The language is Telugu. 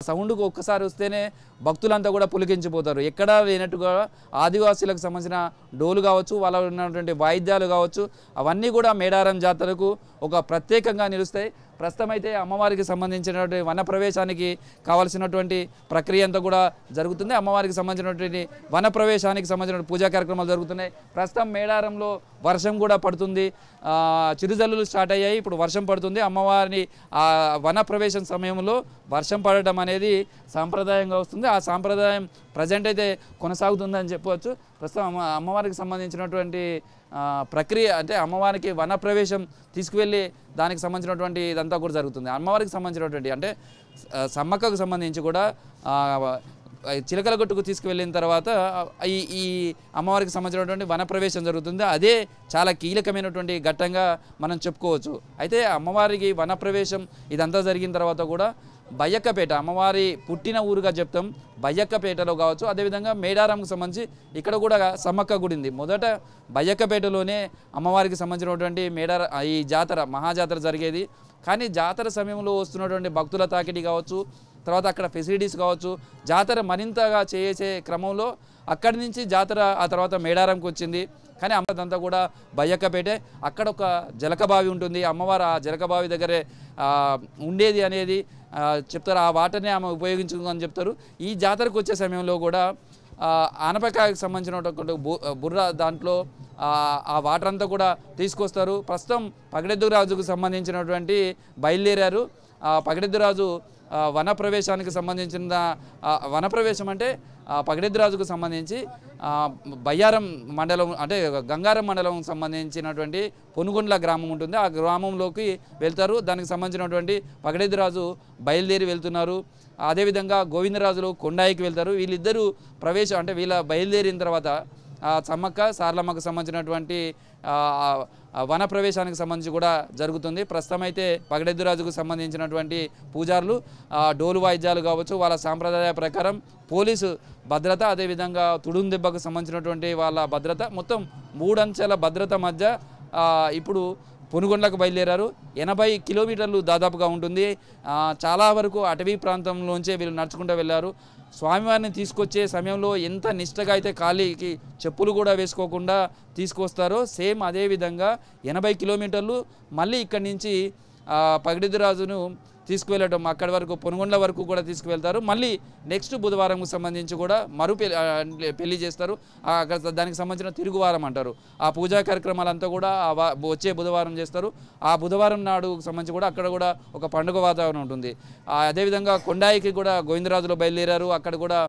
సౌండ్కు ఒక్కసారి వస్తేనే భక్తులంతా కూడా పులికించిపోతారు. ఎక్కడా లేనట్టుగా ఆదివాసీలకు సంబంధించిన డోలు కావచ్చు, వాళ్ళ ఉన్నటువంటి వాయిద్యాలు కావచ్చు, అవన్నీ కూడా మేడారం జాతరకు ఒక ప్రత్యేకంగా నిలుస్తాయి. ప్రస్తుతం అయితే అమ్మవారికి సంబంధించినటువంటి వన ప్రవేశానికి కావాల్సినటువంటి ప్రక్రియ అంతా కూడా జరుగుతుంది. అమ్మవారికి సంబంధించినటువంటి వన ప్రవేశానికి సంబంధించిన పూజా కార్యక్రమాలు జరుగుతున్నాయి. ప్రస్తుతం మేడారంలో వర్షం కూడా పడుతుంది. చిరుజల్లులు స్టార్ట్ అయ్యాయి. ఇప్పుడు వర్షం పడుతుంది. అమ్మవారిని వన ప్రవేశం సమయంలో వర్షం పడటం అనేది సాంప్రదాయంగా వస్తుంది. ఆ సాంప్రదాయం ప్రజెంట్ అయితే కొనసాగుతుందని చెప్పవచ్చు. ప్రస్తుతం అమ్మవారికి సంబంధించినటువంటి ప్రక్రియ అంటే అమ్మవారికి వన ప్రవేశం తీసుకువెళ్ళి దానికి సంబంధించినటువంటి ఇదంతా కూడా జరుగుతుంది. అమ్మవారికి సంబంధించినటువంటి అంటే సమ్మక్కకు సంబంధించి కూడా చిలకల గట్టుకు తీసుకువెళ్ళిన తర్వాత ఈ అమ్మవారికి సంబంధించినటువంటి వన ప్రవేశం జరుగుతుంది. అదే చాలా కీలకమైనటువంటి ఘట్టంగా మనం చెప్పుకోవచ్చు. అయితే అమ్మవారికి వన ప్రవేశం ఇదంతా జరిగిన తర్వాత కూడా బయ్యక్కపేట అమ్మవారి పుట్టిన ఊరుగా చెప్తాం. బయ్యక్కపేటలో కావచ్చు, అదేవిధంగా మేడారంకు సంబంధించి ఇక్కడ కూడా సమ్మక్క గుడి ఉంది. మొదట బయ్యక్కపేటలోనే అమ్మవారికి సంబంధించినటువంటి ఈ జాతర మహాజాతర జరిగేది. కానీ జాతర సమయంలో వస్తున్నటువంటి భక్తుల తాకిడి కావచ్చు, తర్వాత అక్కడ ఫెసిలిటీస్ కావచ్చు, జాతర మరింతగా చేసే క్రమంలో అక్కడి నుంచి జాతర ఆ తర్వాత మేడారంకి వచ్చింది. కానీ అమ్మదంతా కూడా బయ్యక్కపేటే. అక్కడ ఒక జలకబావి ఉంటుంది. అమ్మవారు ఆ జలకబావి దగ్గరే ఉండేది అనేది చెప్తారు. ఆ వాటర్ని ఆమె ఉపయోగించుకుందని చెప్తారు. ఈ జాతరకు వచ్చే సమయంలో కూడా ఆనపకాయకు సంబంధించినటువంటి బుర్ర దాంట్లో ఆ వాటర్ అంతా కూడా తీసుకొస్తారు. ప్రస్తుతం పగడెద్దురాజుకు సంబంధించినటువంటి బయలుదేరారు. పగడెద్దురాజు వన ప్రవేశానికి సంబంధించిన వనప్రవేశం అంటే పగడెద్దురాజుకు సంబంధించి బయ్యారం మండలం అంటే గంగారం మండలం సంబంధించినటువంటి పొనుగొండ్ల గ్రామం ఉంటుంది. ఆ గ్రామంలోకి వెళ్తారు. దానికి సంబంధించినటువంటి పగడెద్దురాజు బయలుదేరి వెళ్తున్నారు. అదేవిధంగా గోవిందరాజులు కొండాయికి వెళ్తారు. వీళ్ళిద్దరూ ప్రవేశం అంటే వీళ్ళ బయలుదేరిన తర్వాత సమ్మక్క సారలమ్మకు సంబంధించినటువంటి వన ప్రవేశానికి సంబంధించి కూడా జరుగుతుంది. ప్రస్తుతం అయితే పగడెద్దురాజుకు సంబంధించినటువంటి పూజారులు డోలు వాయిద్యాలు కావచ్చు, వాళ్ళ సాంప్రదాయ ప్రకారం పోలీసు భద్రత, అదేవిధంగా తుడుం దెబ్బకు సంబంధించినటువంటి వాళ్ళ భద్రత, మొత్తం 3 అంచెల భద్రత మధ్య ఇప్పుడు పొనుగొండలకు బయలుదేరారు. 80 కిలోమీటర్లు దాదాపుగా ఉంటుంది. చాలా వరకు అటవీ ప్రాంతంలోంచే వీళ్ళు నడుచుకుంటూ వెళ్ళారు. స్వామివారిని తీసుకొచ్చే సమయంలో ఎంత నిష్టగా అయితే కాలికి చెప్పులు కూడా వేసుకోకుండా తీసుకొస్తారో సేమ్ అదేవిధంగా 80 కిలోమీటర్లు మళ్ళీ ఇక్కడి నుంచి పగడెద్దురాజును తీసుకువెళ్ళటం అక్కడి వరకు పొనుగొండ్ల వరకు కూడా తీసుకువెళ్తారు. మళ్ళీ నెక్స్ట్ బుధవారంకు సంబంధించి కూడా పెళ్లి చేస్తారు. అక్కడ దానికి సంబంధించిన తిరుగువారం అంటారు. ఆ పూజా కార్యక్రమాలంతా కూడా వచ్చే బుధవారం చేస్తారు. ఆ బుధవారం నాడు సంబంధించి కూడా అక్కడ కూడా ఒక పండుగ వాతావరణం ఉంటుంది. అదేవిధంగా కొండాయికి కూడా గోవిందరాజులో బయలుదేరారు. అక్కడ కూడా